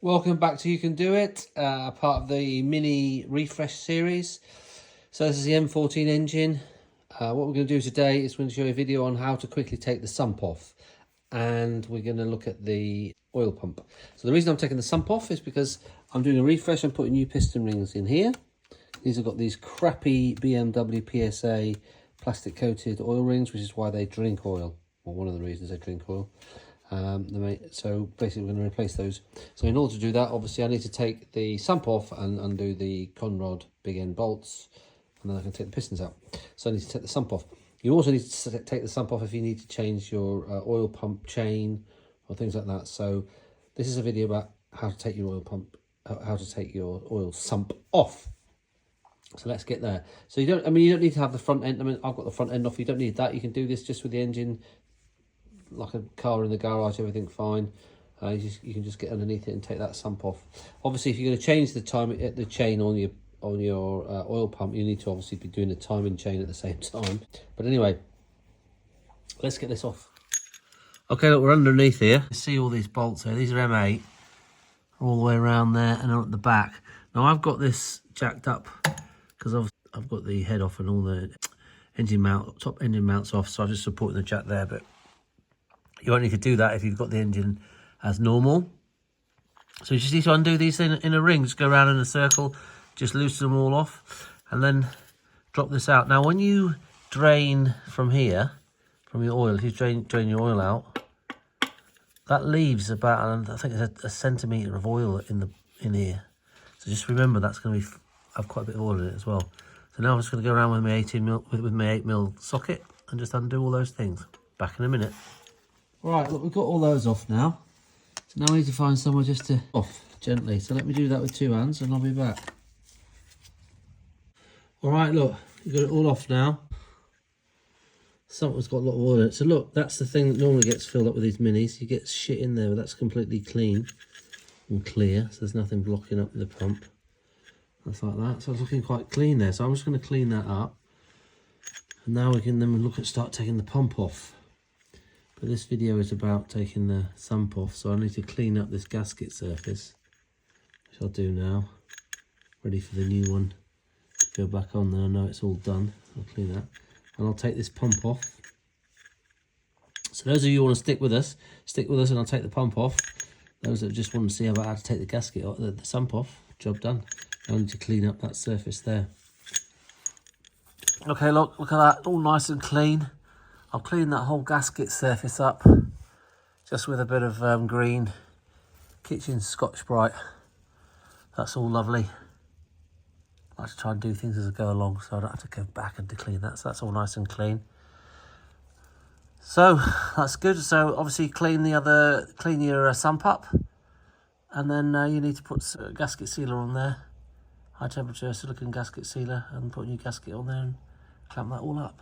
Welcome back to You Can Do It, part of the mini refresh series. So this is the N14 engine. What we're going to do today is we're going to show you a video on how to quickly take the sump off, and we're going to look at the oil pump. So the reason I'm taking the sump off is because I'm doing a refresh. I'm putting new piston rings in here. These have got these crappy BMW PSA plastic coated oil rings, which is why they drink oil, or one of the reasons they drink oil. So basically we're going to replace those. So in order to do that, obviously I need to take the sump off and undo the conrod big end bolts, and then I can take the pistons out. So I need to take the sump off. You also need to take the sump off if you need to change your oil pump chain or things like that. So this is a video about how to take your oil pump, how to take your oil sump off. So let's get there. So you don't need to have the front end. I've got the front end off. You don't need that. You can do this just with the engine, like a car in the garage, everything fine. You can just get underneath it and take that sump off. Obviously, if you're going to change the chain on your oil pump, you need to obviously be doing the timing chain at the same time. But anyway, let's get this off. Okay, look, we're underneath here. You see all these bolts here. These are M8, all the way around there and at the back. Now I've got this jacked up because I've got the head off and all the top engine mounts off, so I'm just supporting the jack there. But you won't need to do that if you've got the engine as normal. So you just need to undo these in a ring. Just go around in a circle, just loosen them all off, and then drop this out. Now, when you drain from here, from your oil, if you drain your oil out, that leaves about, I think it's a centimetre of oil in here. So just remember that's going to have quite a bit of oil in it as well. So now I'm just going to go around with my 8mm socket and just undo all those things. Back in a minute. Right, look, we've got all those off now. So now we need to find somewhere just to off gently. So let me do that with two hands and I'll be back. All right, look, you've got it all off now. Something's got a lot of oil in it. So look, that's the thing that normally gets filled up with these minis. You get shit in there, but that's completely clean and clear. So there's nothing blocking up the pump. That's like that. So it's looking quite clean there. So I'm just going to clean that up. And now we can then start taking the pump off. But this video is about taking the sump off, so I need to clean up this gasket surface, which I'll do now. Ready for the new one to go back on there. I know it's all done. I'll clean that. And I'll take this pump off. So those of you who want to stick with us and I'll take the pump off. Those that just want to see how to take the gasket off, the sump off, job done. I need to clean up that surface there. Okay, look at that, all nice and clean. I'll clean that whole gasket surface up just with a bit of green kitchen Scotch-Brite. That's all lovely. I like to try and do things as I go along so I don't have to go back and clean that. So that's all nice and clean. So that's good. So obviously clean your sump up, and then you need to put a gasket sealer on there. High temperature silicone gasket sealer, and put a new gasket on there and clamp that all up.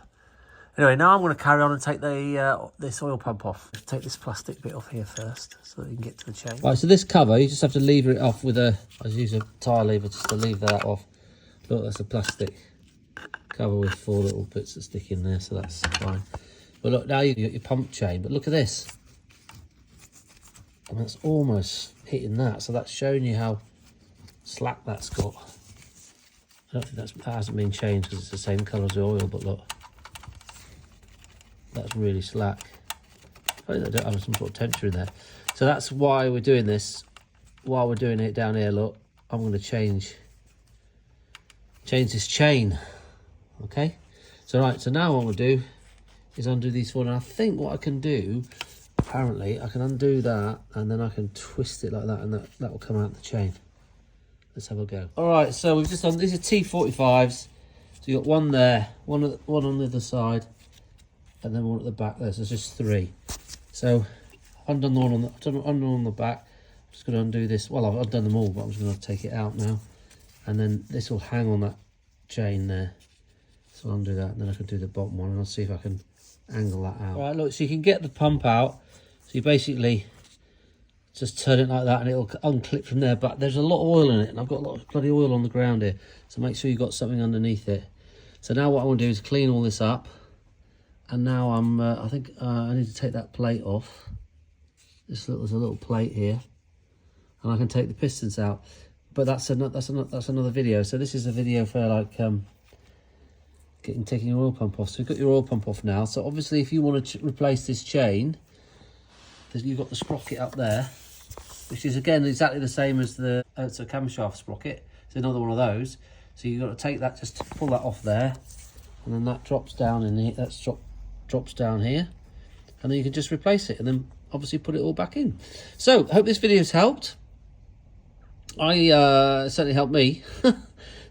Anyway, now I'm going to carry on and take this oil pump off. Take this plastic bit off here first so that you can get to the chain. Right, so this cover, you just have to lever it off with I use a tyre lever just to lever that off. Look, that's a plastic cover with 4 little bits that stick in there, so that's fine. But look, now you've got your pump chain, but look at this. And that's almost hitting that, so that's showing you how slack that's got. I don't think that hasn't been changed because it's the same colour as the oil, but look. That's really slack. I don't have some sort of tension in there. So that's why we're doing this. While we're doing it down here, look, I'm going to change this chain. Okay? So right, so now what we'll do is undo these 4. And I think what I can do, apparently, I can undo that and then I can twist it like that and that will come out the chain. Let's have a go. All right, so we've just done, these are T45s. So you've got one there, one on the other side, and then one at the back there, so there's just 3. So undone the one on the back. I'm just going to undo this. Well, I've undone them all, but I'm just going to take it out now, and then this will hang on that chain there. So I'll undo that, and then I can do the bottom one, and I'll see if I can angle that out. All right, look, so you can get the pump out. So you basically just turn it like that, and it'll unclip from there. But there's a lot of oil in it, and I've got a lot of bloody oil on the ground here. So make sure you've got something underneath it. So now what I want to do is clean all this up. And now I think I need to take that plate off. There's a little plate here. and I can take the pistons out. But that's another video. So this is a video for like taking your oil pump off. So we've got your oil pump off now. So obviously, if you want to replace this chain, you've got the sprocket up there, which is again exactly the same as the it's a camshaft sprocket. It's another one of those. So you've got to take that, just pull that off there, and then that drops down in here. Drops down here, and then you can just replace it, and then obviously put it all back in. So I hope this video has helped. It certainly helped me.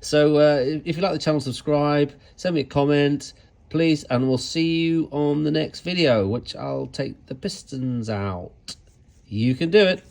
So if you like the channel, subscribe, send me a comment, please, and we'll see you on the next video, which I'll take the pistons out. You can do it.